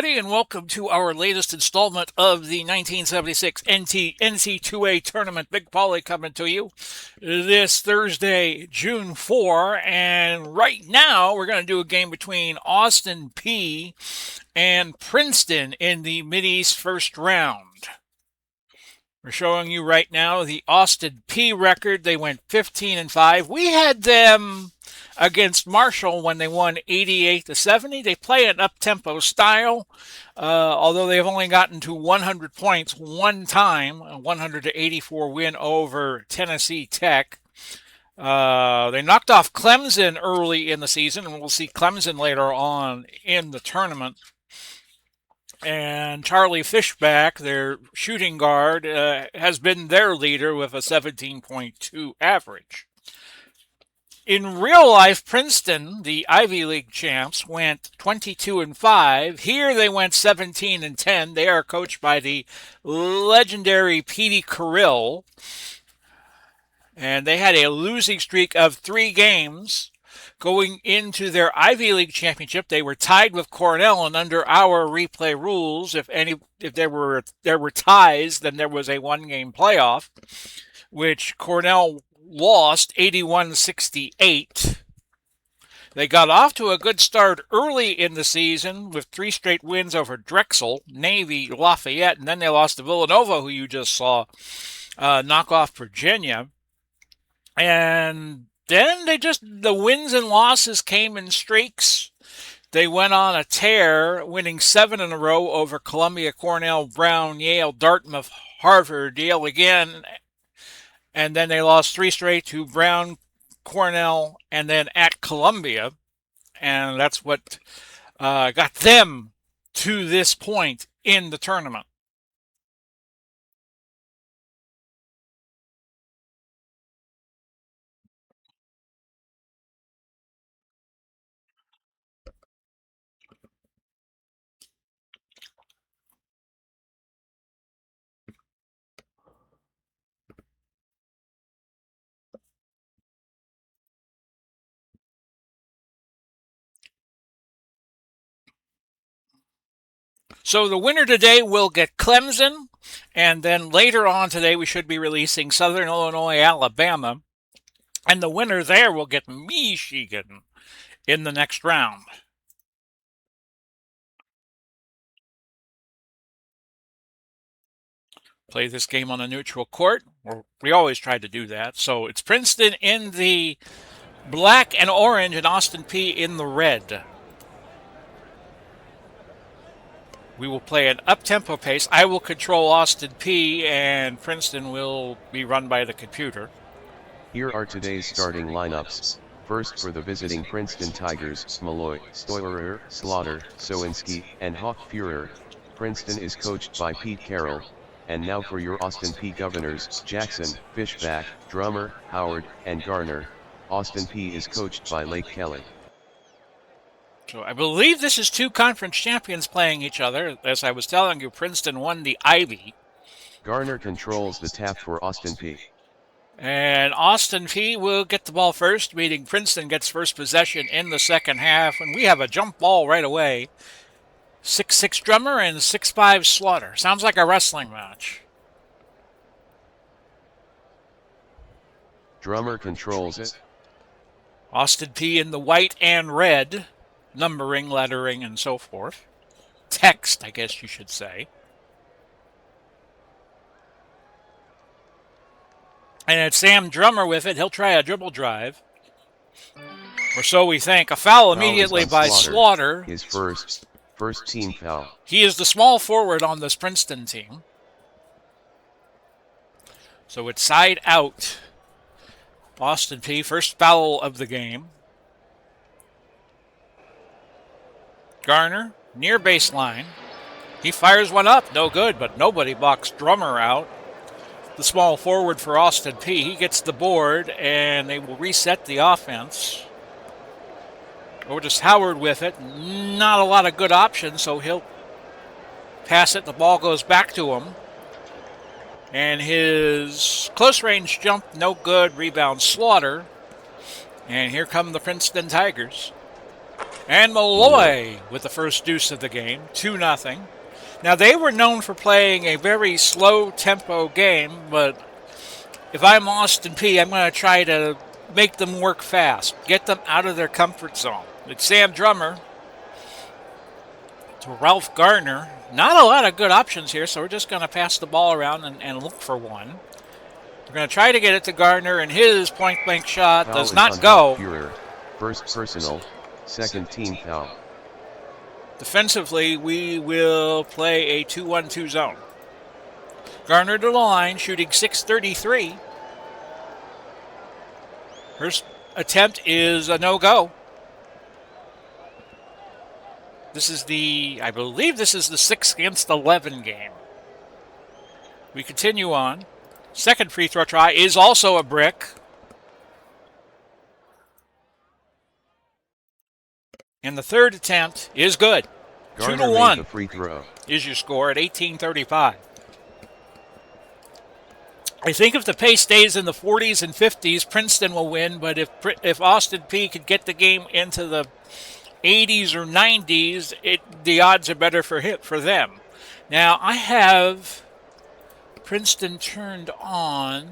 And welcome to our latest installment of the 1976 NCAA Tournament. Big Paulie coming to you this Thursday, June 4. And right now, we're going to do a game between Austin Peay and Princeton in the Mideast first round. We're showing you right now the Austin Peay record. They went 15-5. We had them against Marshall when they won 88-70. They play an up-tempo style, although they've only gotten to 100 points one time, a 100-84 win over Tennessee Tech. They knocked off Clemson early in the season, and we'll see Clemson later on in the tournament. And Charlie Fishback, their shooting guard, has been their leader with a 17.2 average. In real life, Princeton, the Ivy League champs, went 22-5. Here they went 17-10. They are coached by the legendary Peay Carrill. And they had a losing streak of 3 games. Going into their Ivy League championship, they were tied with Cornell, and under our replay rules, if there were ties, then there was a 1-game playoff, which Cornell lost 81-68. They got off to a good start early in the season with 3 straight wins over Drexel, Navy, Lafayette, and then they lost to Villanova, who you just saw knock off Virginia. And then the wins and losses came in streaks. They went on a tear, winning 7 in a row over Columbia, Cornell, Brown, Yale, Dartmouth, Harvard, Yale again. And then they lost 3 straight to Brown, Cornell, and then at Columbia. And that's what got them to this point in the tournament. So the winner today will get Clemson, and then later on today we should be releasing Southern Illinois, Alabama, and the winner there will get Michigan in the next round. Play this game on a neutral court. We always try to do that. So it's Princeton in the black and orange and Austin Peay in the red. We will play an up-tempo pace. I will control Austin Peay, and Princeton will be run by the computer. Here are today's starting lineups. First for the visiting Princeton Tigers, Malloy, Stoilerer, Slaughter, Sowinski, and Hawk-Fuhrer. Princeton is coached by Pete Carroll. And now for your Austin Peay Governors, Jackson, Fishback, Drummer, Howard, and Garner. Austin Peay is coached by Lake Kelly. So I believe this is 2 conference champions playing each other. As I was telling you, Princeton won the Ivy. Garner controls the tap for Austin Peay. And Austin Peay will get the ball first, meaning Princeton gets first possession in the second half. And we have a jump ball right away. 6'6" Drummer and 6'5" Slaughter. Sounds like a wrestling match. Drummer controls it. Austin Peay in the white and red. Numbering, lettering, and so forth. Text, I guess you should say. And it's Sam Drummer with it. He'll try a dribble drive. Or so we think. A foul immediately by Slaughter. His first team foul. He is the small forward on this Princeton team. So it's side out. Austin Peay, first foul of the game. Garner, near baseline. He fires one up, no good, but nobody boxed Drummer out. the small forward for Austin Peay. He gets the board, and they will reset the offense. Otis Howard with it. Not a lot of good options, so he'll pass it. The ball goes back to him. And his close range jump, no good. Rebound Slaughter. And here come the Princeton Tigers. And Malloy with the first deuce of the game, 2-0. Now, they were known for playing a very slow-tempo game, but if I'm Austin Peay, I'm going to try to make them work fast, get them out of their comfort zone. It's Sam Drummer to Ralph Gardner. Not a lot of good options here, so we're just going to pass the ball around and look for one. We're going to try to get it to Gardner, and his point-blank shot Foul does is not on go. Führer. First personal, second team foul. Defensively, we will play a 2-1-2 zone. Gardner to the line, shooting .633. First attempt is a no-go. I believe this is the 6 against 11 game. We continue on. Second free throw try is also a brick. And the third attempt is good. Gardner 2-1 made the free throw. is your score at 18:35. I think if the pace stays in the 40s and 50s, Princeton will win. But if Austin Peay could get the game into the 80s or 90s, the odds are better for them. Now, I have Princeton turned on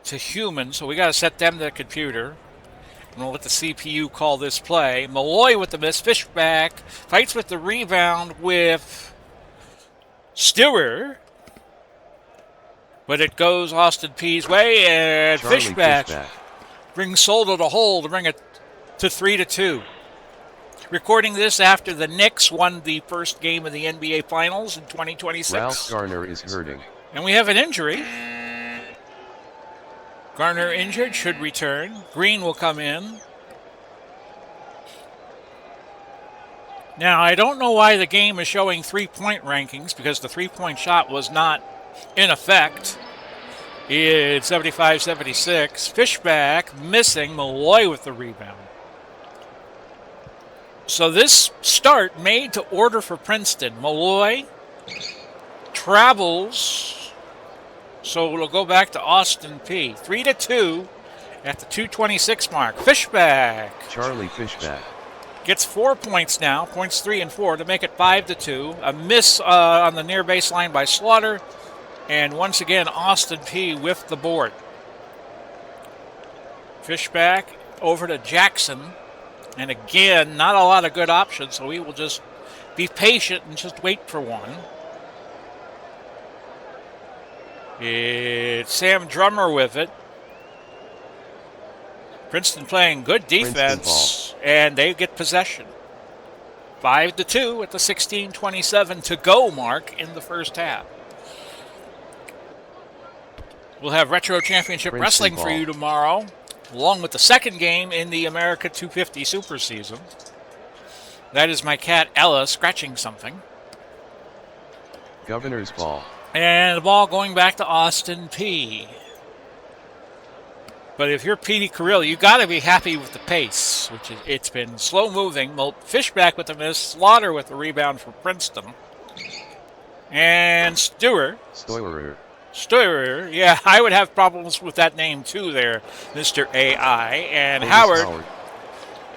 to human, so we got to set them to the computer. I'm going to let the CPU call this play. Malloy with the miss. Fishback fights with the rebound with Stewart. But it goes Austin Peay's way, and Fishback brings Soldo to hole to bring it to 3-2. Recording this after the Knicks won the first game of the NBA Finals in 2026. Ralph Gardner is hurting. And we have an injury. Gardner injured, should return. Green will come in. Now, I don't know why the game is showing three-point rankings, because the three-point shot was not in effect. It's 75-76. Fishback missing. Malloy with the rebound. So this start made to order for Princeton. Malloy travels. So it'll go back to Austin Peay. 3-2 at the 2:26 mark. Fishback. Charlie Fishback Gets 4 points now. Points 3 and 4 to make it 5-2. A miss on the near baseline by Slaughter. And once again, Austin Peay with the board. Fishback over to Jackson. And again, not a lot of good options, so we will just be patient and just wait for one. It's Sam Drummer with it. Princeton playing good defense, and they get possession. 5-2 at the 16:27 to go mark in the first half. We'll have Retro Championship Princeton Wrestling for you tomorrow, along with the second game in the America 250 Super Season. That is my cat Ella scratching something. Governor's ball. And the ball going back to Austin Peay. But if you're Petey Carrill, you got to be happy with the pace, it's been slow moving. Fishback with the miss, Slaughter with the rebound for Princeton. And Stewart. Steurer, yeah, I would have problems with that name too there, Mr. AI. And Howard,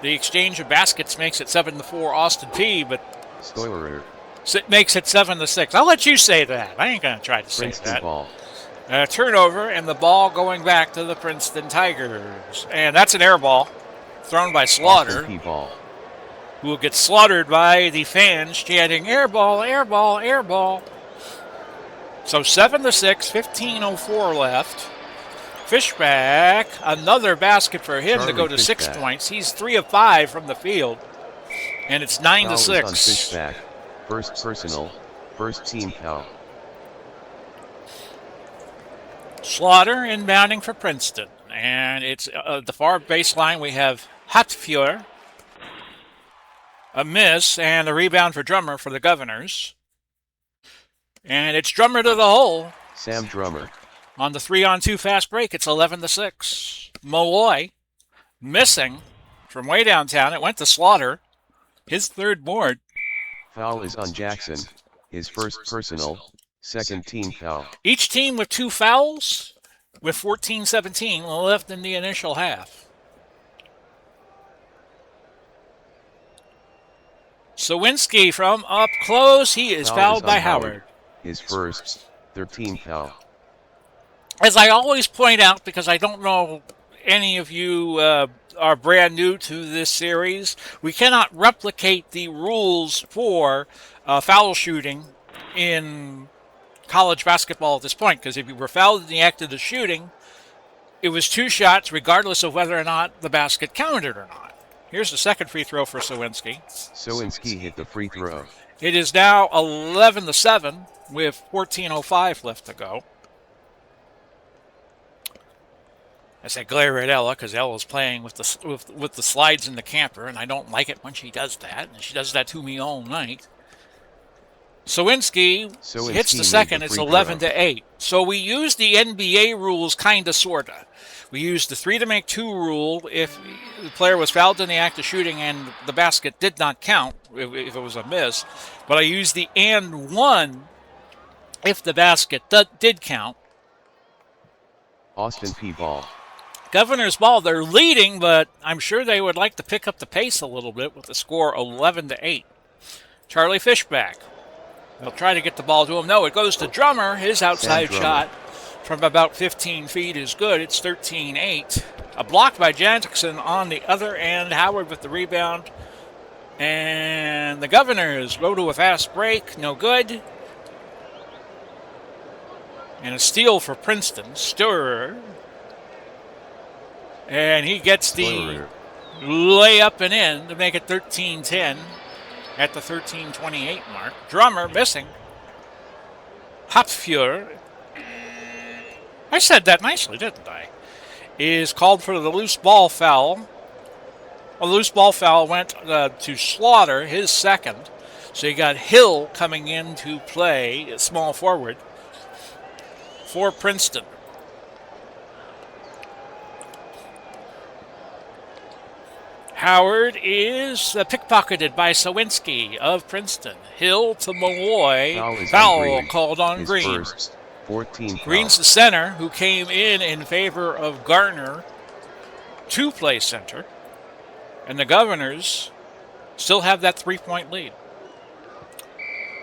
the exchange of baskets makes it 7-4 Austin Peay, but it makes it 7-6. I'll let you say that. I ain't going to try to say Princeton that. Ball. Turnover, and the ball going back to the Princeton Tigers. And that's an air ball thrown by Slaughter, who will get slaughtered by the fans chanting, air ball, air ball, air ball. So 7-6, 15:04 left. Fishback, another basket for him to go to 6 points. He's 3 of 5 from the field, and it's 9-6. On Fishback. First personal, first team foul. Slaughter inbounding for Princeton, and it's the far baseline. We have Hatfier, a miss, and a rebound for Drummer for the Governors. And it's Drummer to the hole. Sam Drummer. On the 3-on-2 fast break, it's 11-6. Malloy missing from way downtown. It went to Slaughter. His third board. Foul is on Jackson. His first personal, second team foul. Each team with 2 fouls with 14-17 left in the initial half. Sawinski from up close. He is fouled by Howard. His first, 13th foul. As I always point out, because I don't know any of you are brand new to this series, we cannot replicate the rules for foul shooting in college basketball at this point, because if you were fouled in the act of the shooting, it was 2 shots regardless of whether or not the basket counted or not. Here's the second free throw for Sawinski. Sawinski hit the free throw. It is now 11-7 with 14:05 left to go. I said glare at Ella because Ella's playing with the slides in the camper, and I don't like it when she does that. And she does that to me all night. Sawinski hits the second. It's 11-8. So we use the NBA rules kind of, sort of. We used the 3-to-make-2 rule if the player was fouled in the act of shooting and the basket did not count, if it was a miss. But I used the and 1 if the basket did count. Austin Peay ball. Governor's ball. They're leading, but I'm sure they would like to pick up the pace a little bit with the score 11-8. Charlie Fishback. They'll try to get the ball to him. No, it goes to Drummer. His outside shot from about 15 feet is good. It's 13-8. A block by Jackson on the other end. Howard with the rebound. And the Governors go to a fast break. No good. And a steal for Princeton. Stirrer. And he gets the layup and in to make it 13-10 at the 13:28 mark. Drummer missing. Hopfjord, I said that nicely, didn't I? Is called for the loose ball foul. A loose ball foul went to Slaughter, his second. So you got Hill coming in to play small forward for Princeton. Howard is pickpocketed by Sawinski of Princeton. Hill to Malloy. Foul called on Green. First, 14 Green's the center who came in favor of Garner to play center. And the Governors still have that 3-point lead.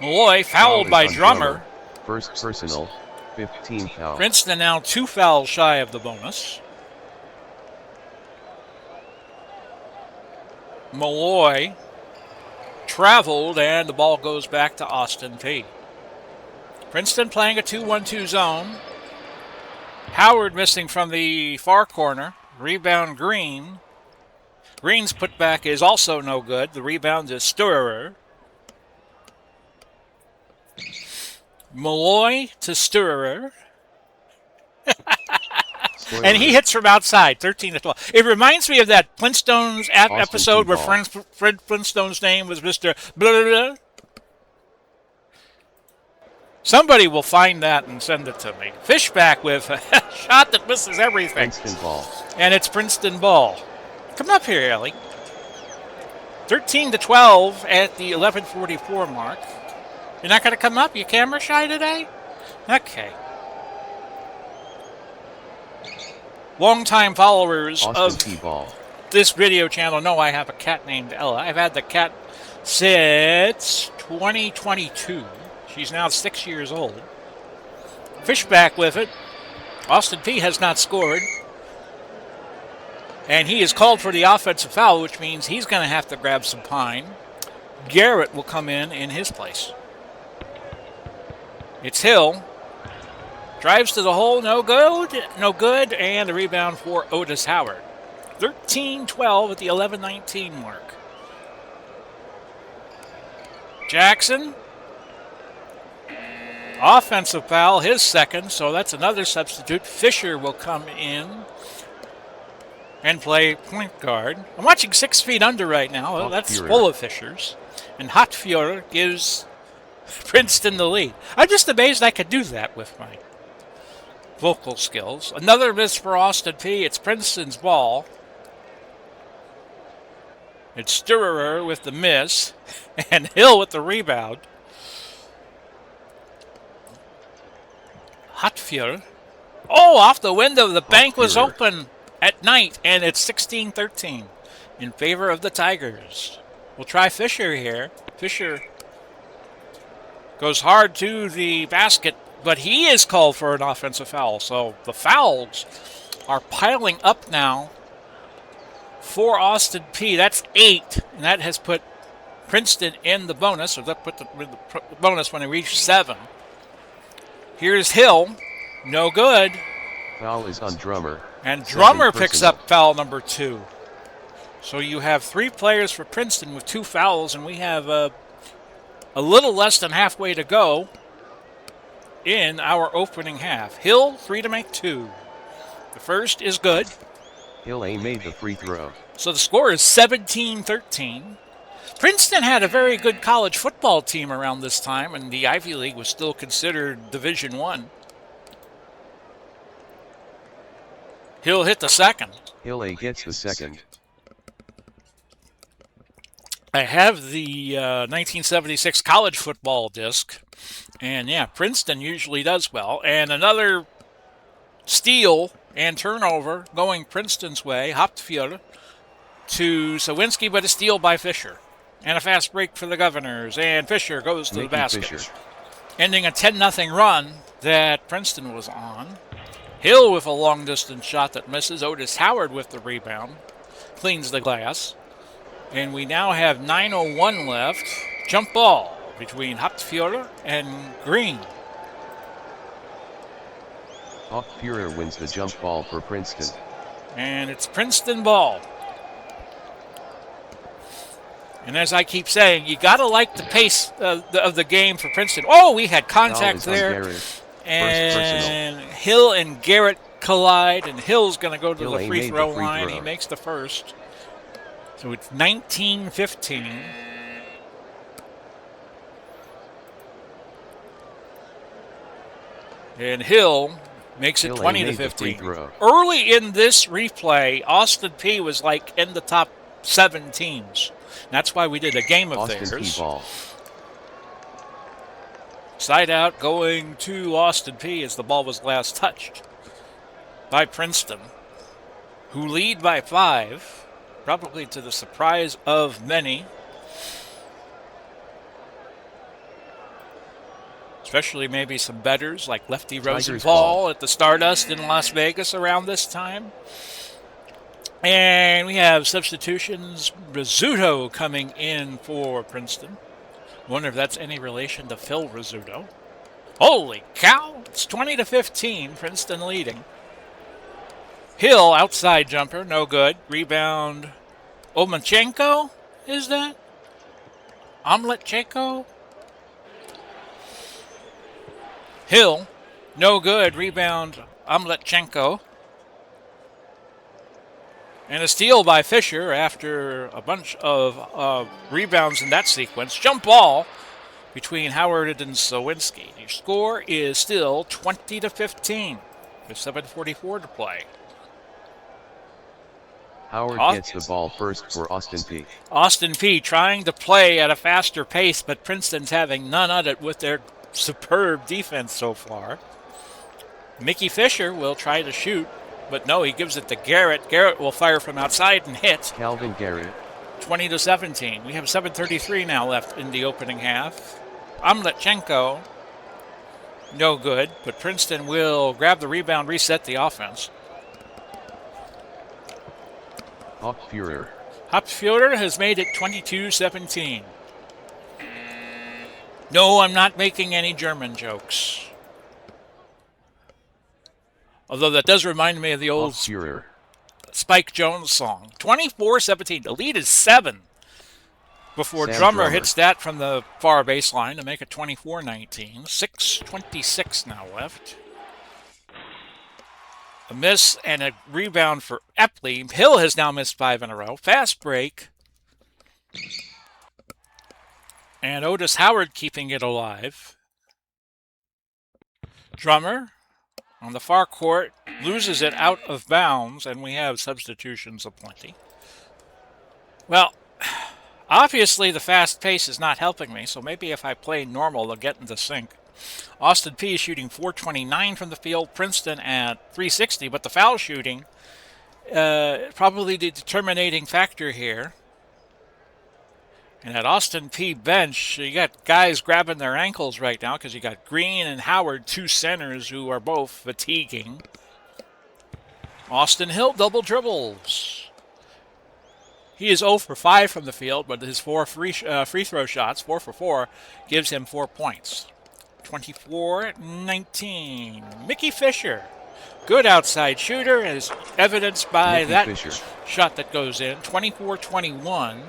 Malloy fouled by Drummer. First personal, 15 foul. Princeton now 2 fouls shy of the bonus. Malloy traveled, and the ball goes back to Austin Peay. Princeton playing a 2-1-2 zone. Howard missing from the far corner. Rebound Green. Green's putback is also no good. The rebound is Stirrer. Malloy to Stirrer. And he hits from outside, 13-12. It reminds me of that Flintstones episode where Fred Flintstone's name was Mr. Blah, blah, blah. Somebody will find that and send it to me. Fishback with a shot that misses everything. Princeton ball. And it's Princeton ball. Come up here, Ellie. 13-12 at the 11:44 mark. You're not going to come up? You camera shy today? Okay. Longtime followers of this video channel know I have a cat named Ella. I've had the cat since 2022. She's now 6 years old. Fishback with it. Austin Peay has not scored. And he is called for the offensive foul, which means he's going to have to grab some pine. Garrett will come in his place. It's Hill. Drives to the hole, no good, and the rebound for Otis Howard. 13-12 at the 11:19 mark. Jackson, offensive foul, his second, so that's another substitute. Fisher will come in and play point guard. I'm watching 6 Feet Under right now. That's full of Fishers. And Hotfjord gives Princeton the lead. I'm just amazed I could do that with my vocal skills. Another miss for Austin Peay. It's Princeton's ball. It's Sturrer with the miss, and Hill with the rebound. Hotfield. Oh, off the window. The bank was open at night, and it's 16-13 in favor of the Tigers. We'll try Fisher here. Fisher goes hard to the basket, but he is called for an offensive foul. So the fouls are piling up now for Austin Peay. That's 8, and that has put Princeton in the bonus, or that put the bonus when they reach 7. Here's Hill. No good. Foul is on Drummer. And Drummer picks up foul number 2. So you have 3 players for Princeton with 2 fouls, and we have a little less than halfway to go in our opening half. Hill, 3 to make 2. The first is good. Hill made the free throw. So the score is 17-13. Princeton had a very good college football team around this time, and the Ivy League was still considered Division I. Hill hit the second. Hill gets the second. I have the 1976 college football disc, and yeah, Princeton usually does well. And another steal and turnover going Princeton's way. Hopfield to Sawinski, but a steal by Fisher. And a fast break for the Governors, and Fisher goes to the basket. Fisher. Ending a 10-0 run that Princeton was on. Hill with a long-distance shot that misses. Otis Howard with the rebound. Cleans the glass. And we now have 9:01 left. Jump ball between Hopfield and Green. Hopfield wins the jump ball for Princeton. And it's Princeton ball. And as I keep saying, you got to like the pace of the game for Princeton. Oh, we had contact there. And Hill and Garrett collide, and Hill's going to go to the free throw line. He makes the first. So it's 19-15. And Hill makes it 20-15. Early in this replay, Austin Peay was like in the top 7 teams. That's why we did a game of theirs. Side out going to Austin Peay as the ball was last touched by Princeton, who lead by 5, probably to the surprise of many, especially maybe some bettors like Lefty Rosenthal at the Stardust in Las Vegas around this time. And we have substitutions. Rizzuto coming in for Princeton. Wonder if that's any relation to Phil Rizzuto. Holy cow! It's 20-15. Princeton leading. Hill outside jumper, no good. Rebound. Omachenko, is that? Omletchenko? Hill, no good. Rebound. Omletchenko. And a steal by Fisher after a bunch of rebounds in that sequence. Jump ball between Howard and Sawinski. The score is still 20-15 with 7:44 to play. Howard gets the ball first for Austin Peay. Austin Peay trying to play at a faster pace, but Princeton's having none of it with their superb defense so far. Mickey Fisher will try to shoot. But no, he gives it to Garrett. Garrett will fire from outside and hit. Calvin Garrett. 20-17. We have 7:33 now left in the opening half. Omletchenko, no good. But Princeton will grab the rebound, reset the offense. Hopfield has made it 22-17. No, I'm not making any German jokes. Although that does remind me of the old Spike Jones song. 24-17. The lead is 7 before Drummer hits that from the far baseline to make it 24-19. 6:26 now left. A miss and a rebound for Epley. Hill has now missed 5 in a row. Fast break. And Otis Howard keeping it alive. Drummer on the far court loses it out of bounds, and we have substitutions aplenty. Well, obviously the fast pace is not helping me, so maybe if I play normal, they'll get into sync. Austin Peay shooting .429 from the field, Princeton at .360, but the foul shooting probably the determining factor here. And at Austin Peay bench, you got guys grabbing their ankles right now because you got Green and Howard, two centers who are both fatiguing. Austin Hill double dribbles. He is 0 for 5 from the field, but his 4 free throw shots, 4 for 4, gives him 4 points. 24-19. Mickey Fisher, good outside shooter, as evidenced by Mickey that Fisher. shot that goes in. 24-21.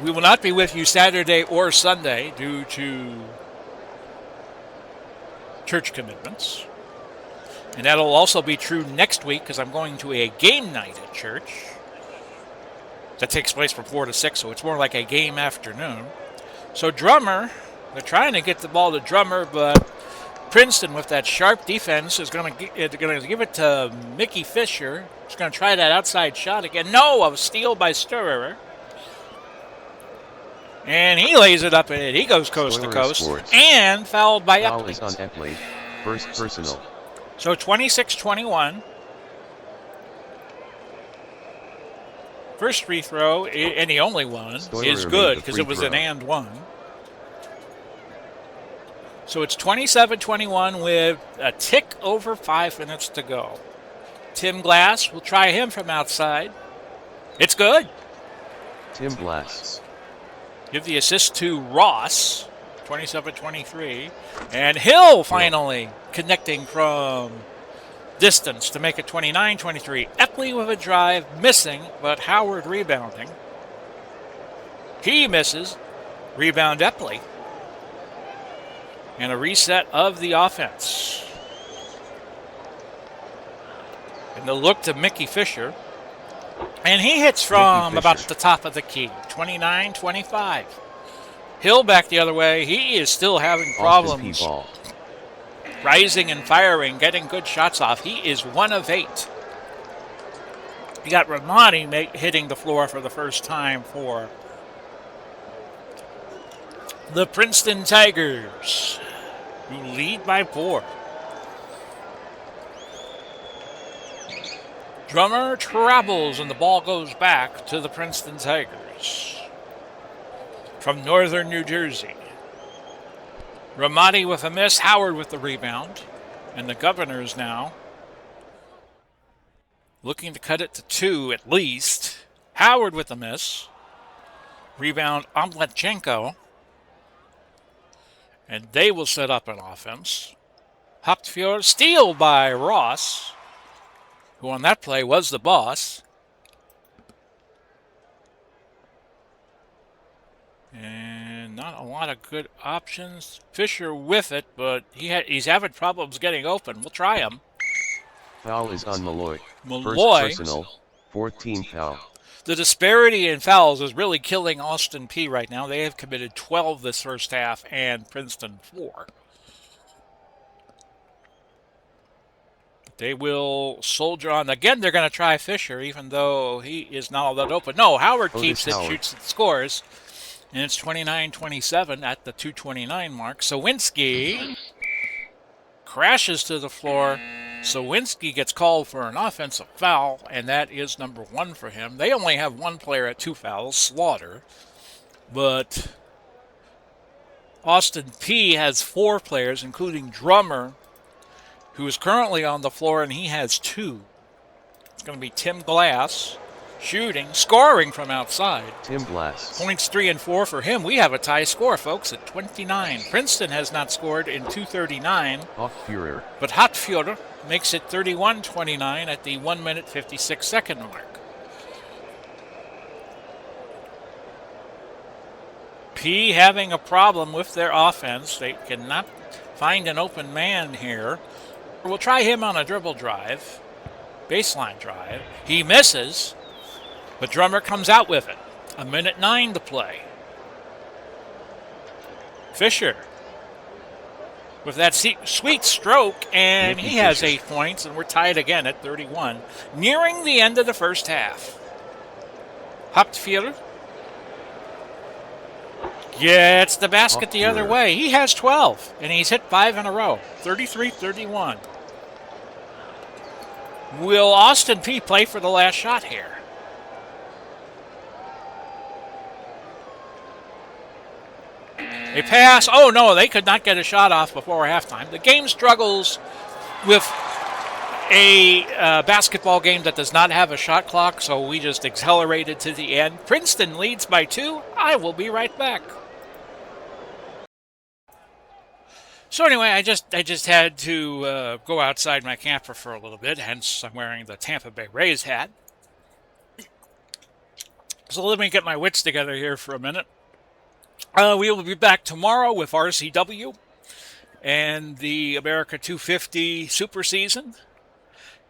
We will not be with you Saturday or Sunday due to church commitments. And that'll also be true next week because I'm going to a game night at church. That takes place from 4 to 6, so it's more like a game afternoon. So Drummer, they're trying to get the ball to Drummer, but Princeton with that sharp defense is going to give it to Mickey Fisher. He's going to try that outside shot again. No, a steal by Sturrer. And he lays it up in it. He goes coast to coast. Sports. And fouled by Foul Epley. is on Epley. First personal. So 26-21. First free throw, and the only one, Stoyer is made good the because free it was throw. an and one. So it's 27-21 with a tick over 5 minutes to go. Tim Glass will try him from outside. It's good. Tim Glass. Give the assist to Ross, 27-23. And Hill finally connecting from distance to make it 29-23. Epley with a drive, missing, but Howard rebounding. He misses. Rebound Epley. And a reset of the offense. And the look to Mickey Fisher. And he hits from about the top of the key, 29-25. Hill back the other way. He is still having problems rising and firing, getting good shots off. He is 1 of 8. You got Ramadi hitting the floor for the first time for the Princeton Tigers, who lead by 4. Drummer travels, and the ball goes back to the Princeton Tigers from northern New Jersey. Ramadi with a miss, Howard with the rebound, and the Governors now looking to cut it to 2 at least. Howard with the miss. Rebound Omletchenko, and they will set up an offense. Hopfjord, steal by Ross, who on that play was the boss. And not a lot of good options. Fisher with it, but he's having problems getting open. We'll try him. Foul is on Malloy. Malloy. First personal, 14th foul. The disparity in fouls is really killing Austin Peay right now. They have committed 12 this first half and Princeton 4. They will soldier on. Again, they're going to try Fisher, even though he is not all that open. No, Howard keeps it, shoots it, scores. And it's 29-27 at the 2:29 mark. Sawinski crashes to the floor. Sawinski gets called for an offensive foul, and that is number 1 for him. They only have one player at 2 fouls, Slaughter. But Austin Peay has 4 players, including Drummer, who is currently on the floor, and he has 2. It's going to be Tim Glass, shooting, scoring from outside. Tim Glass. Points 3 and 4 for him. We have a tie score, folks, at 29. Princeton has not scored in 2:39. Hofführer. But Hotfjord makes it 31-29 at the 1 minute 56 second mark. Peay having a problem with their offense. They cannot find an open man here. We'll try him on a dribble drive, baseline drive. He misses, but Drummer comes out with it. 1:09 to play. Fisher with that sweet stroke, and Nicky he has Fisher. 8 points, and we're tied again at 31, nearing the end of the first half. Hauptfehler gets the basket the other way. He has 12, and he's hit 5 in a row, 33-31. Will Austin Peay play for the last shot here? A pass. Oh, no, they could not get a shot off before halftime. The game struggles with a basketball game that does not have a shot clock, so we just accelerated to the end. Princeton leads by 2. I will be right back. So anyway, I just had to go outside my camper for a little bit, hence I'm wearing the Tampa Bay Rays hat. So let me get my wits together here for a minute. We will be back tomorrow with RCW and the America 250 Super Season.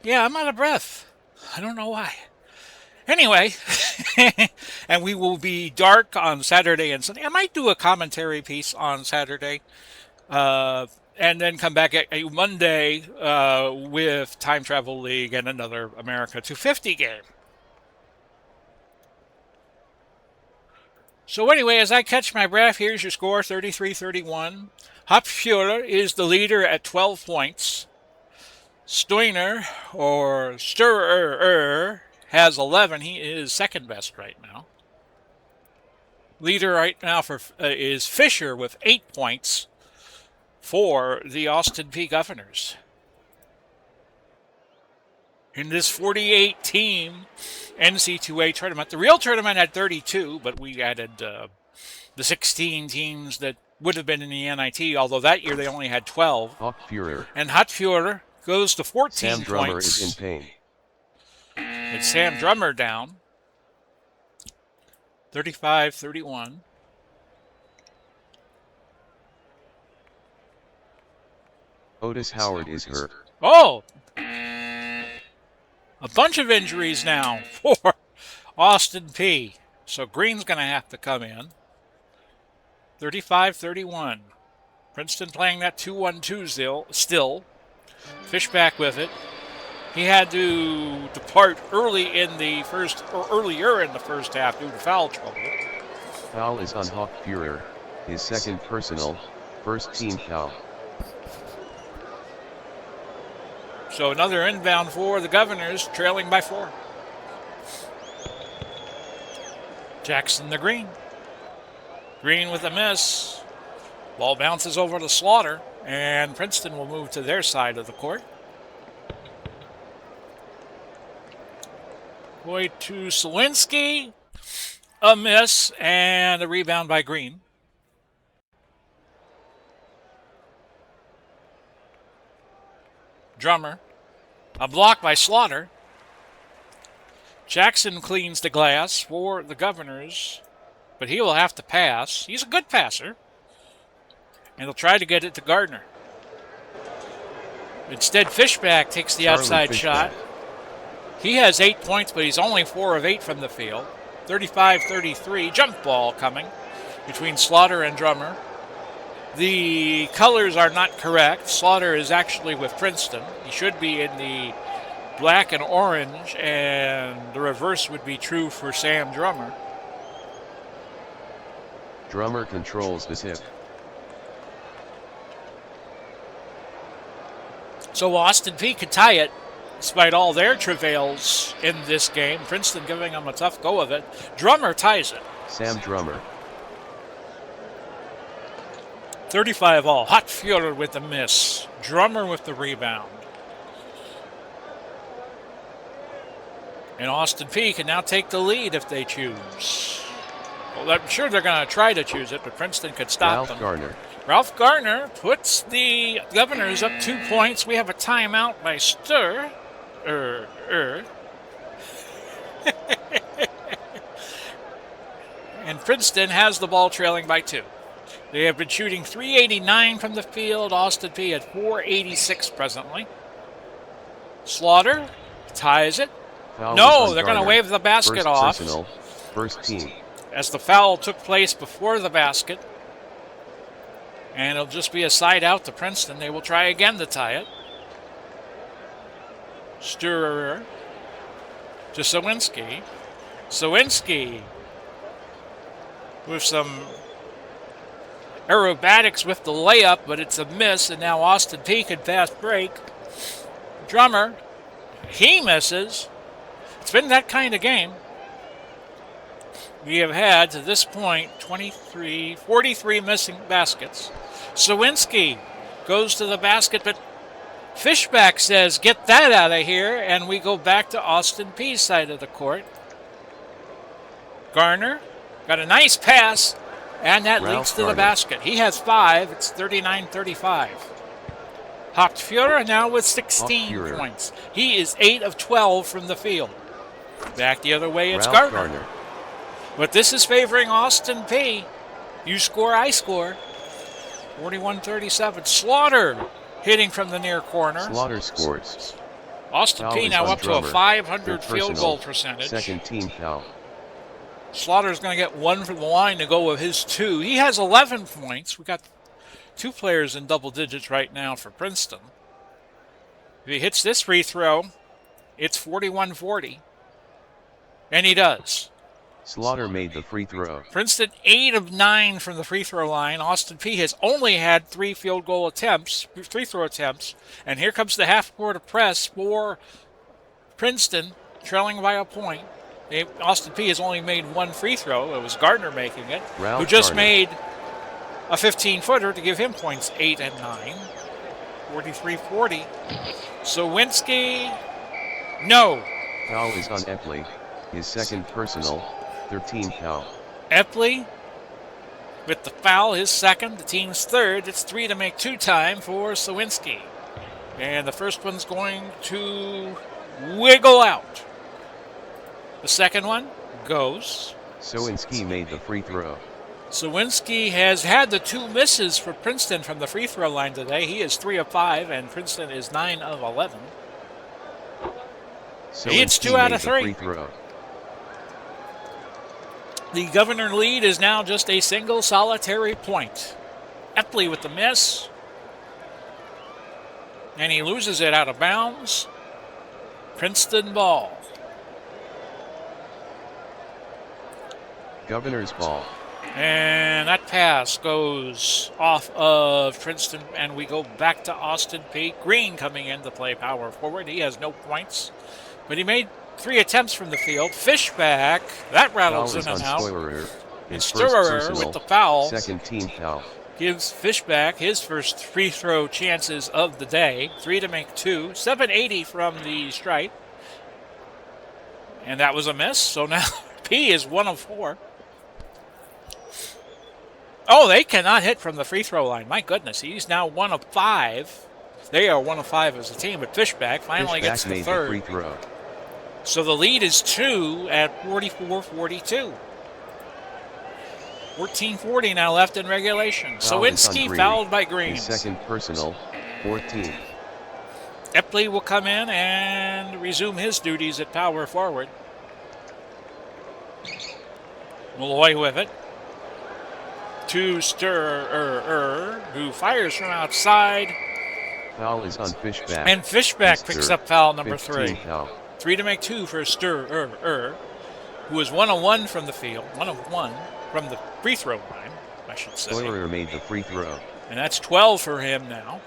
Yeah, I'm out of breath. I don't know why. Anyway, and we will be dark on Saturday and Sunday. I might do a commentary piece on Saturday, and then come back at Monday with Time Travel League and another America 250 game. So anyway, as I catch my breath, here's your score, 33-31. Hauptfehler is the leader at 12 points. Stoiner, or Sturrer, has 11. He is second best right now. Leader right now is Fisher with 8 points for the Austin Peay Governors. In this 48-team NCAA tournament, the real tournament had 32, but we added the 16 teams that would have been in the NIT, although that year they only had 12. Hauptfehler. And Hauptfehler goes to 14 Sam points. Drummer is in pain. It's Sam Drummer down. 35-31. Otis Howard is hurt. Oh! A bunch of injuries now for Austin Peay. So Green's going to have to come in. 35-31. Princeton playing that 2-1-2 still. Fishback with it. He had to depart earlier in the first half due to foul trouble. Foul is on Hauptfehler, his second personal, first team foul. So another inbound for the Governors, trailing by 4. Jackson to Green. Green with a miss. Ball bounces over to Slaughter, and Princeton will move to their side of the court. Boy to Slawinski. A miss, and a rebound by Green. Drummer. A block by Slaughter. Jackson cleans the glass for the Governors, but he will have to pass. He's a good passer. And he'll try to get it to Gardner. Instead, Fishback takes the outside shot. He has 8 points, but he's only 4 of 8 from the field. 35-33, jump ball coming between Slaughter and Drummer. The colors are not correct. Slaughter is actually with Princeton. He should be in the black and orange, and the reverse would be true for Sam Drummer. Drummer controls the tip. So Austin Peay could tie it, despite all their travails in this game. Princeton giving them a tough go of it. Drummer ties it. Sam Drummer. 35 all. Hauptfehler with the miss. Drummer with the rebound. And Austin Peay can now take the lead if they choose. Well, I'm sure they're going to try to choose it, but Princeton could stop them. Ralph Gardner puts the Governors up 2 points. We have a timeout by Sturr. And Princeton has the ball trailing by 2. They have been shooting .389 from the field. Austin Peay at .486 presently. Slaughter ties it. Foul no, they're going to wave the basket off. First team. as the foul took place before the basket. And it'll just be a side out to Princeton. They will try again to tie it. Sturer to Sawinski. Sawinski with some aerobatics with the layup, but it's a miss, and now Austin Peay can fast break. Drummer, he misses. It's been that kind of game. We have had, to this point, 43 missing baskets. Sawinski goes to the basket, but Fishback says, get that out of here, and we go back to Austin Peay's side of the court. Garner got a nice pass, and that leads to the basket. He has 5. It's 39-35. Hochfuhrer now with 16 points. He is 8 of 12 from the field. Back the other way, it's Garner. But this is favoring Austin Peay. You score, I score. 41-37. Slaughter hitting from the near corner. Slaughter scores. Austin Peay now up to a 500 field goal percentage. Second team foul. Slaughter's going to get 1 from the line to go with his 2. He has 11 points. We got 2 players in double digits right now for Princeton. If he hits this free throw, it's 41-40. And he does. Slaughter made the free throw. Princeton 8 of 9 from the free throw line. Austin Peay has only had 3 free throw attempts. And here comes the half-court press for Princeton, trailing by a point. Austin Peay has only made 1 free throw. It was Gardner making it, who just made a 15-footer to give him points 8 and 9. 43-40. Sawinski, no. Foul is on Epley. His second personal, 13th foul. Epley with the foul, his second, the team's third. It's 3 to make 2 time for Sawinski. And the first one's going to wiggle out. The second one goes. Sawinski made the free throw. Sawinski has had the 2 misses for Princeton from the free throw line today. He is 3 of 5, and Princeton is 9 of 11. He hits 2 out of 3. The Governor lead is now just a single solitary point. Epley with the miss. And he loses it out of bounds. Princeton ball. Governor's ball. And that pass goes off of Princeton, and we go back to Austin Peay. Green coming in to play power forward. He has no points, but he made 3 attempts from the field. Fishback, that rattles in and out. And Sturer with the foul. Second team foul. Gives Fishback his first free throw chances of the day. 3 to make 2. 780 from the stripe. And that was a miss, so now Peay is 1 of 4. Oh, they cannot hit from the free throw line. My goodness, he's now 1 of 5. They are 1 of 5 as a team, but Fishback finally gets the third. Free throw. So the lead is 2 at 44-42. 14:40 now left in regulation. Sawinski fouled by Green. Second personal, 14. Epley will come in and resume his duties at power forward. Malloy with it. To Sturer, who fires from outside. Foul is on Fishback. And Fishback picks up foul number 3. Foul. 3 to make 2 for Sturer, who is 1 of 1 from the field. 1 of 1 from the free throw line, I should say. Stoiler made the free throw. And that's 12 for him now.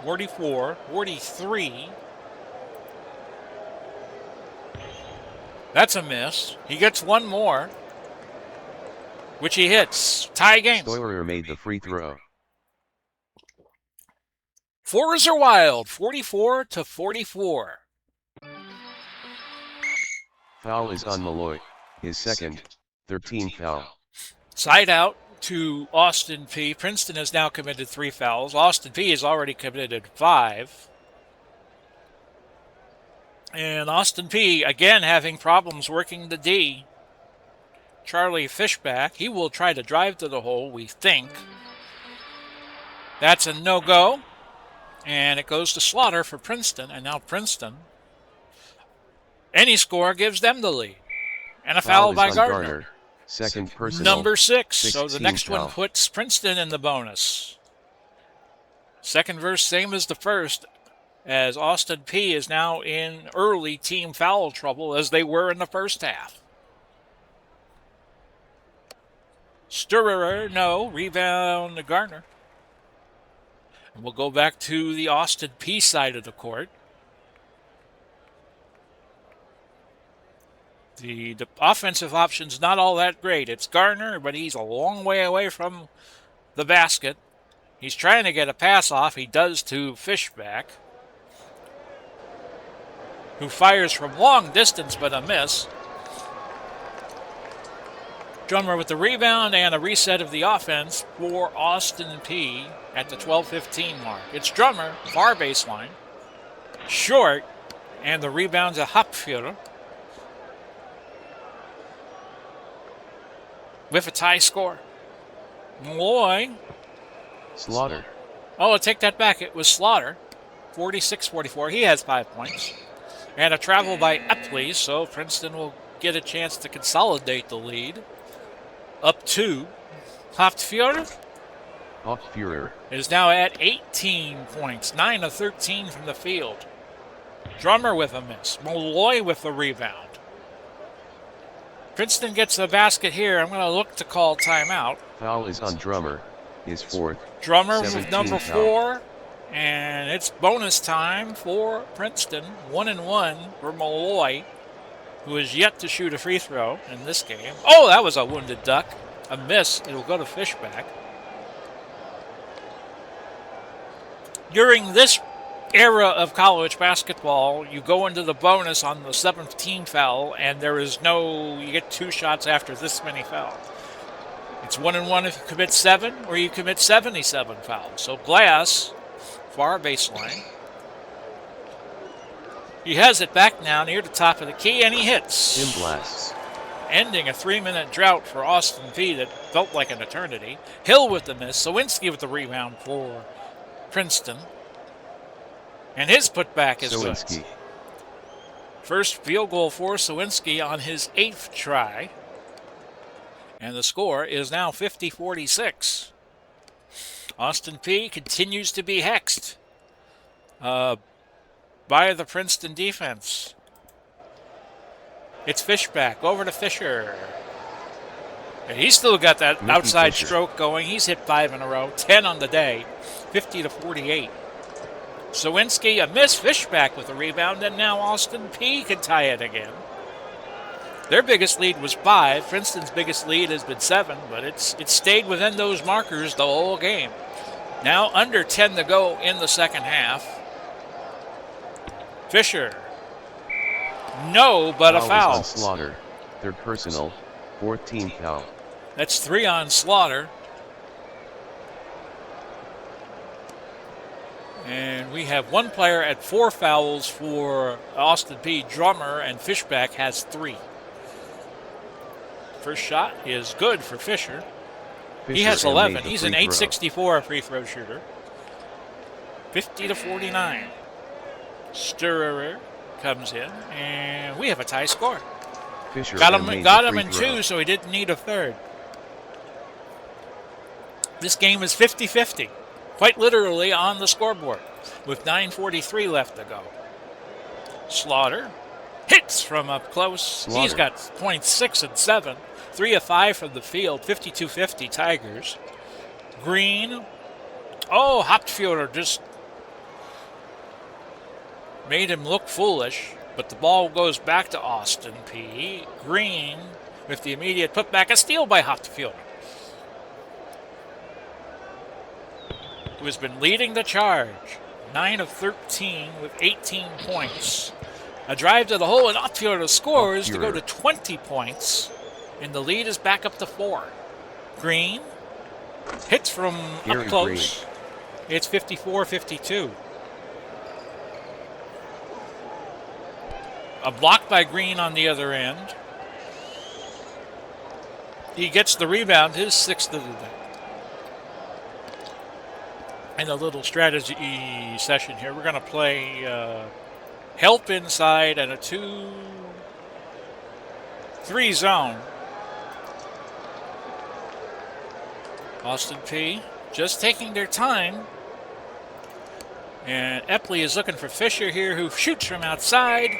44-43. That's a miss. He gets 1 more, which he hits. Tie game. Stoiler made the free throw. Fours are wild. 44-44. Foul is on Malloy. His second, 13th foul. Side out to Austin Peay. Princeton has now committed 3 fouls. Austin Peay has already committed 5. And Austin Peay, again, having problems working the D. Charlie Fishback, he will try to drive to the hole, we think. That's a no-go. And it goes to Slaughter for Princeton. And now Princeton, any score gives them the lead. And a foul is by on Gardner. Second personal. Number 6. So the next foul. one puts Princeton in the bonus. Second verse, same as the first, as Austin Peay is now in early team foul trouble as they were in the first half. Sturrer, no. Rebound to Gardner. And we'll go back to the Austin Peay side of the court. The offensive option's not all that great. It's Gardner, but he's a long way away from the basket. He's trying to get a pass off. He does to Fishback, who fires from long distance but a miss. Drummer with the rebound and a reset of the offense for Austin Peay at the 12:15 mark. It's Drummer, far baseline, short, and the rebound to Hopführer. With a tie score. Malloy. Slaughter. Oh, I'll take that back. It was Slaughter. 46-44. He has 5 points. And a travel by Epley, so Princeton will get a chance to consolidate the lead. Up 2. Hopführer is now at 18 points. 9 of 13 from the field. Drummer with a miss. Malloy with the rebound. Princeton gets the basket here. I'm going to look to call timeout. Foul is on Drummer, his fourth. Drummer with number foul. 4. And it's bonus time for Princeton. 1-1 for Malloy, who is yet to shoot a free throw in this game. Oh, that was a wounded duck. A miss. It'll go to Fishback. During this era of college basketball, you go into the bonus on the 7th team foul, and there is no, you get 2 shots after this many fouls. It's 1-1 if you commit 7, or you commit 77 fouls. So Glass, far baseline. He has it back now near the top of the key, and he hits. Jim blasts. Ending a 3-minute drought for Austin Peay that felt like an eternity. Hill with the miss. Sawinski with the rebound for Princeton. And his putback is Sawinski. good. First field goal for Sawinski on his 8th try. And the score is now 50-46. Austin Peay continues to be hexed by the Princeton defense. It's Fishback over to Fisher. And he's still got that outside stroke going. He's hit 5 in a row, 10 on the day, 50-48. Sawinski, a miss. Fishback with a rebound, and now Austin Peay can tie it again. Their biggest lead was 5. Princeton's biggest lead has been 7, but it's stayed within those markers the whole game. Now under 10 to go in the second half. Fisher. No, but a foul. On Slaughter. Third personal. 14th foul. That's 3 on Slaughter. And we have one player at 4 fouls for Austin Peay. Drummer, and Fishback has 3. First shot is good for Fisher. He has 11. He's an .864 free throw shooter. 50-49. Sturrer comes in, and we have a tie score. Fisher got him in 2, so he didn't need a third. This game is 50-50. Quite literally on the scoreboard with 9:43 left to go. Slaughter hits from up close. Slaughter. He's got points 6 and 7. 3 of 5 from the field. 52-50 Tigers. Green. Oh, Hopführer just made him look foolish, but the ball goes back to Austin Peay. Green with the immediate putback. A steal by Hopführer, who has been leading the charge. 9 of 13 with 18 points. A drive to the hole, and Hopführer scores to go to 20 points, and the lead is back up to 4. Green hits from up close. Green. It's 54-52. A block by Green on the other end. He gets the rebound, his 6th of the day. In a little strategy session here, we're going to play help inside and a 2. 3 zone. Austin Peay just taking their time. And Epley is looking for Fisher here, who shoots from outside,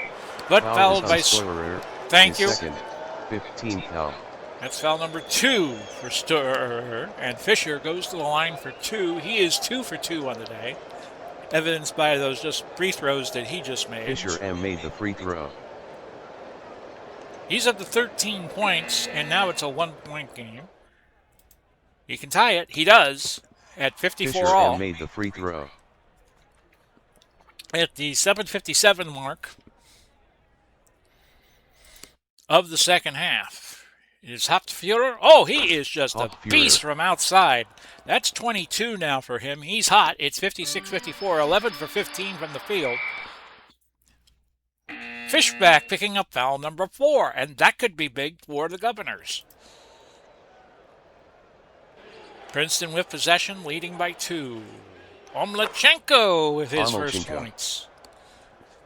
but fouled by Steurer. Thank you. Second, 15th foul. That's foul number 2 for Steurer, and Fisher goes to the line for 2. He is 2 for 2 on the day, evidenced by those just free throws that he just made. Fisher made the free throw. He's up to 13 points, and now it's a 1-point game. He can tie it. He does at 54 Fisher all. made the free throw. At the 7:57 mark of the second half, is Hauptführer. Oh, he is just a beast from outside. That's 22 now for him. He's hot. It's 56-54, 11 for 15 from the field. Fishback picking up foul number 4, and that could be big for the Governors. Princeton with possession, leading by 2. Omlechenko with his first points.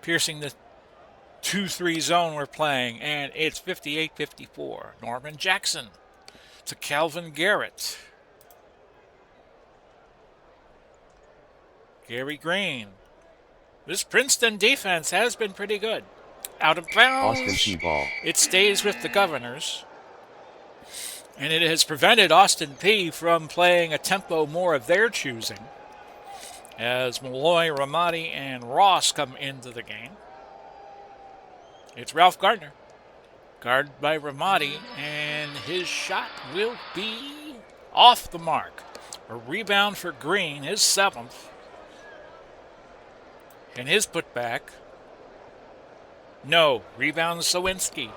Piercing the 2-3 zone we're playing, and it's 58-54. Norman Jackson to Calvin Garrett. Gary Green. This Princeton defense has been pretty good. Out of bounds. Austin Peay ball. It stays with the Governors. And it has prevented Austin Peay from playing a tempo more of their choosing, as Malloy, Ramadi, and Ross come into the game. It's Ralph Gardner, guarded by Ramadi, and his shot will be off the mark. A rebound for Green, his 7th. And his putback. No, rebound Sawinski.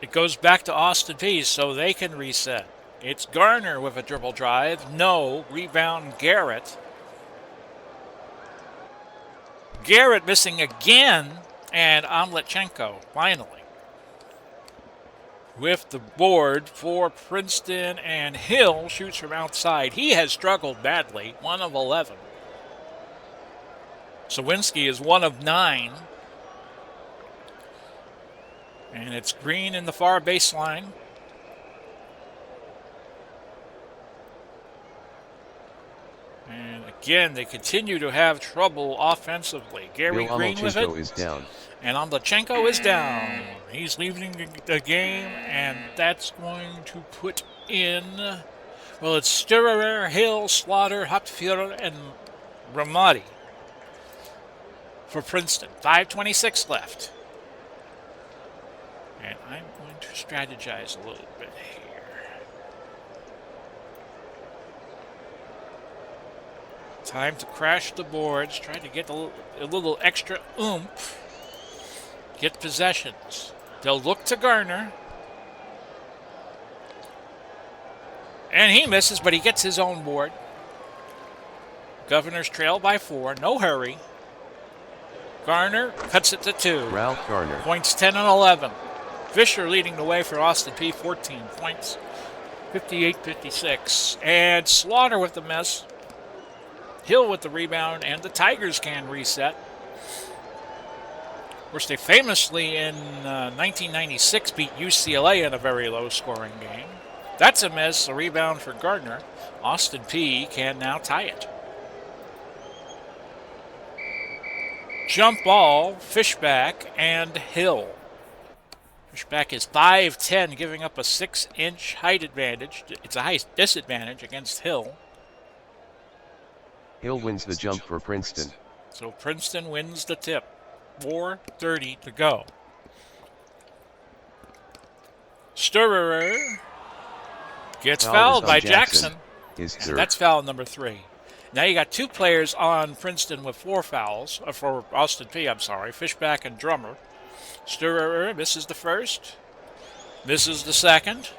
It goes back to Austin Peay so they can reset. It's Garner with a dribble drive. No, rebound Garrett. Garrett missing again, and Omlechenko finally with the board for Princeton, and Hill shoots from outside. He has struggled badly, 1 of 11. Sawinski is 1 of 9. And it's Green in the far baseline. And again, they continue to have trouble offensively. Gary Green with it. Is down. And Omlechenko is down. He's leaving the game, and that's going to put in, well, it's Steurer, Hill, Slaughter, Hauptführer, and Ramadi for Princeton. 5:26 left. And I'm going to strategize a little bit here. Time to crash the boards, try to get a little extra oomph. Get possessions. They'll look to Garner. And he misses, but he gets his own board. Governors trail by 4, no hurry. Garner cuts it to 2. Ralph Garner. Points 10 and 11. Fisher leading the way for Austin Peay, 14 points, 58-56. And Slaughter with the miss. Hill with the rebound, and the Tigers can reset. Of course, they famously in 1996 beat UCLA in a very low-scoring game. That's a miss, a rebound for Gardner. Austin Peay can now tie it. Jump ball, Fishback, and Hill. Fishback is 5'10", giving up a 6-inch height advantage. It's a height disadvantage against Hill. Hill wins the jump for Princeton. So Princeton wins the tip. 4:30 to go. Steurer gets fouled by Jackson. That's foul number 3. Now you got 2 players on Princeton with 4 fouls, for Austin Peay, I'm sorry, Fishback and Drummer. Steurer misses the first, misses the second.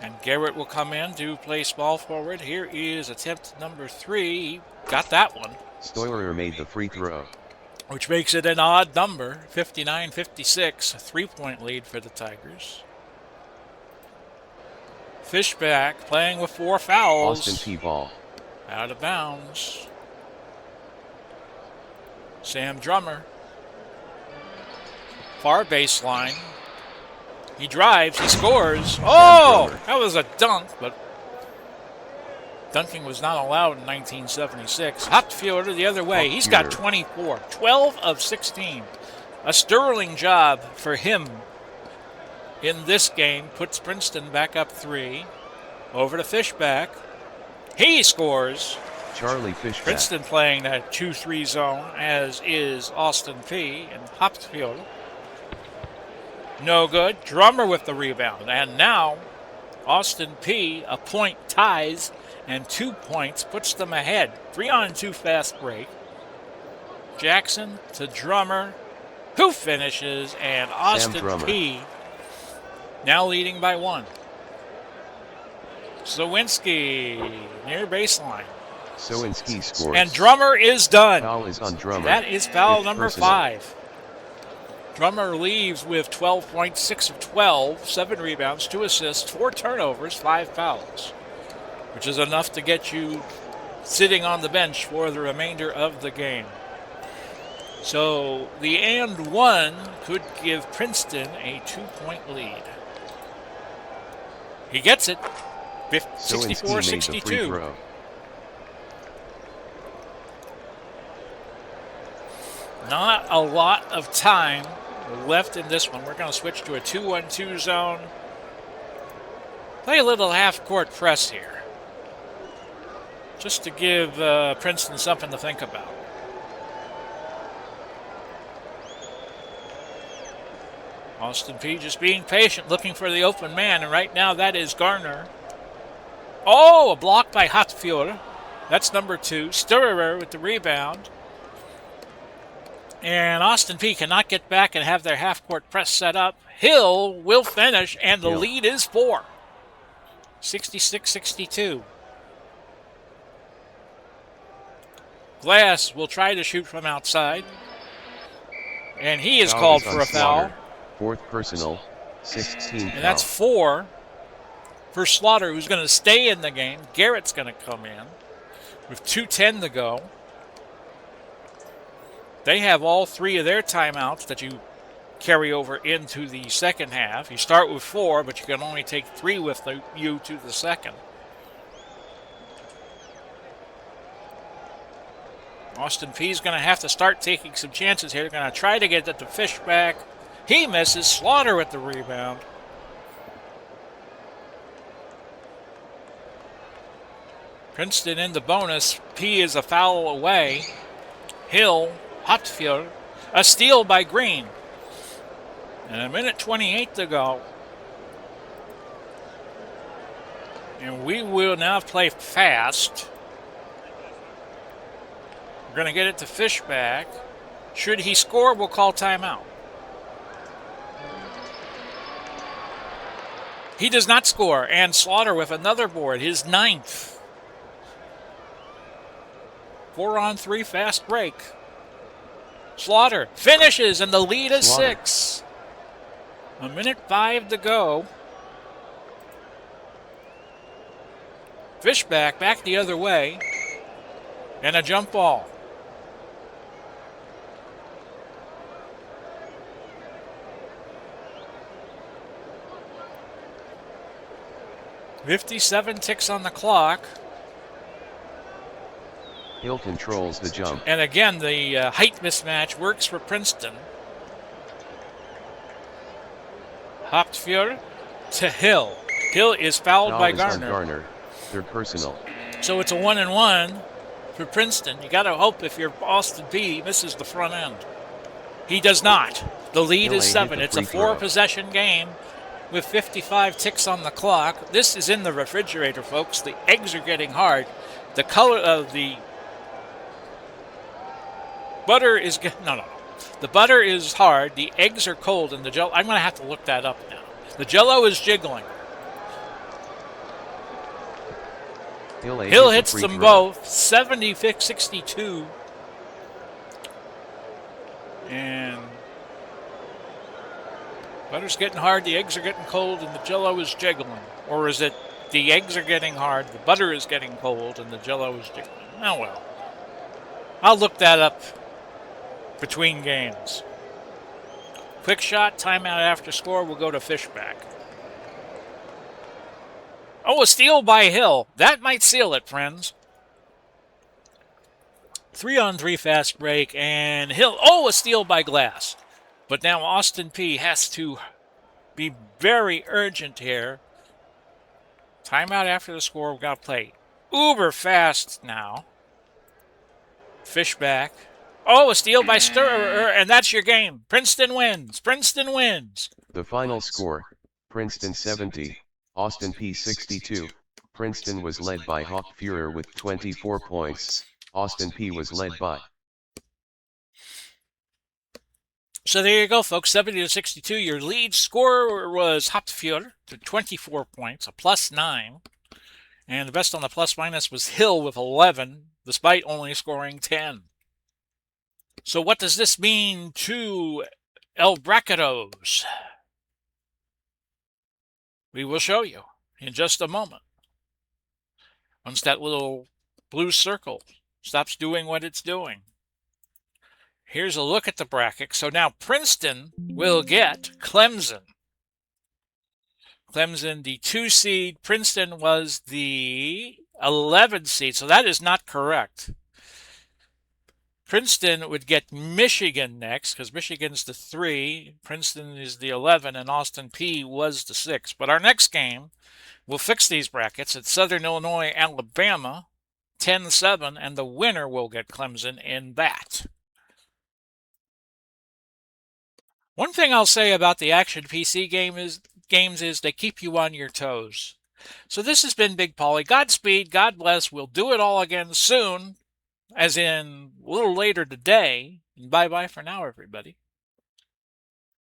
And Garrett will come in to play small forward. Here is attempt number 3. He got that one. Steurer made the free throw. Which makes it an odd number, 59-56, a 3-point lead for the Tigers. Fishback playing with 4 fouls. Austin Peay ball. Out of bounds. Sam Drummer Far baseline. He drives, he scores. Oh, that was a dunk, but dunking was not allowed in 1976. Hopfielder the other way. He's got 24, 12 of 16. A sterling job for him in this game. Puts Princeton back up 3. Over to Fishback. He scores. Charlie Fishback. Princeton playing that 2-3 zone, as is Austin Peay and Hopfield. No good. Drummer with the rebound. And now Austin Peay, a point ties, and 2 points puts them ahead. 3-on-2 fast break. Jackson to Drummer, who finishes, and Austin Peay now leading by 1. Zawinski near baseline. Zawinski scores. And Drummer is done. Foul is on Drummer. That is foul number personal. 5. Drummer leaves with 12 points, 6 of 12, 7 rebounds, 2 assists, 4 turnovers, 5 fouls, which is enough to get you sitting on the bench for the remainder of the game. So the and one could give Princeton a 2-point lead. He gets it, 64-62. Not a lot of time left in this one. We're going to switch to a 2-1-2 zone. Play a little half-court press here, just to give Princeton something to think about. Austin Peay just being patient, looking for the open man, and right now that is Garner. Oh, a block by Hopfield. That's number 2. Sturrer with the rebound. And Austin Peay cannot get back and have their half-court press set up. Hill will finish, and the lead is 4. 66-62. Glass will try to shoot from outside. And he is called for a foul. 4th personal, 16 and that's 4 for Slaughter, who's going to stay in the game. Garrett's going to come in with 2:10 to go. They have all 3 of their timeouts that you carry over into the second half. You start with 4, but you can only take 3 with you to the second. Austin Peay is going to have to start taking some chances here. They're going to try to get it to Fishback. He misses. Slaughter with the rebound. Princeton in the bonus. Peay is a foul away. Hill, Hopfield, a steal by Green. And 1:28 to go. And we will now play fast. We're going to get it to Fishback. Should he score, we'll call timeout. He does not score, and Slaughter with another board, his 9th. 4-on-3 fast break. Slaughter finishes, and the lead is 6. 1:05 to go. Fishback back the other way, and a jump ball. .57 ticks on the clock. Hill controls the jump. And again, the height mismatch works for Princeton. Hopfield to Hill. Hill is fouled by Garner. 3rd personal. So it's a 1-1 for Princeton. You got to hope if you're Austin Peay, misses the front end. He does not. The lead is 7. It's a 4-possession game with 55 ticks on the clock. This is in the refrigerator, folks. The eggs are getting hard. The color of the butter is The butter is hard. The eggs are cold, and the Jello. I'm going to have to look that up now. The Jello is jiggling. Hill hits them both. 76-62. And butter's getting hard, the eggs are getting cold, and the Jello is jiggling. Or is it the eggs are getting hard, the butter is getting cold, and the Jello is jiggling? Oh, well. I'll look that up between games. Quick shot, timeout after score. We'll go to Fishback. Oh, a steal by Hill. That might seal it, friends. 3-on-3 fast break, and Hill. Oh, a steal by Glass. But now Austin Peay has to be very urgent here. Timeout after the score. We've got to play uber fast now. Fishback. Oh, a steal by Sturrer, and that's your game. Princeton wins. Princeton wins. The final score, Princeton 70, Austin Peay 62. Princeton was led by Hawk Fuhrer with 24 points. Austin Peay was led by. So there you go, folks. 70-62. Your lead scorer was Hopfjord to 24 points, a +9. And the best on the plus-minus was Hill with 11, despite only scoring 10. So what does this mean to El Bracketos? We will show you in just a moment. Once that little blue circle stops doing what it's doing. Here's a look at the bracket. So now Princeton will get Clemson. Clemson, the 2 seed. Princeton was the 11 seed. So that is not correct. Princeton would get Michigan next because Michigan's the 3. Princeton is the 11, and Austin Peay was the 6. But our next game, we'll fix these brackets. It's Southern Illinois, Alabama, 10-7, and the winner will get Clemson in that. One thing I'll say about the Action PC games is they keep you on your toes. So this has been Big Paulie. Godspeed, God bless. We'll do it all again soon, as in a little later today. And bye-bye for now, everybody.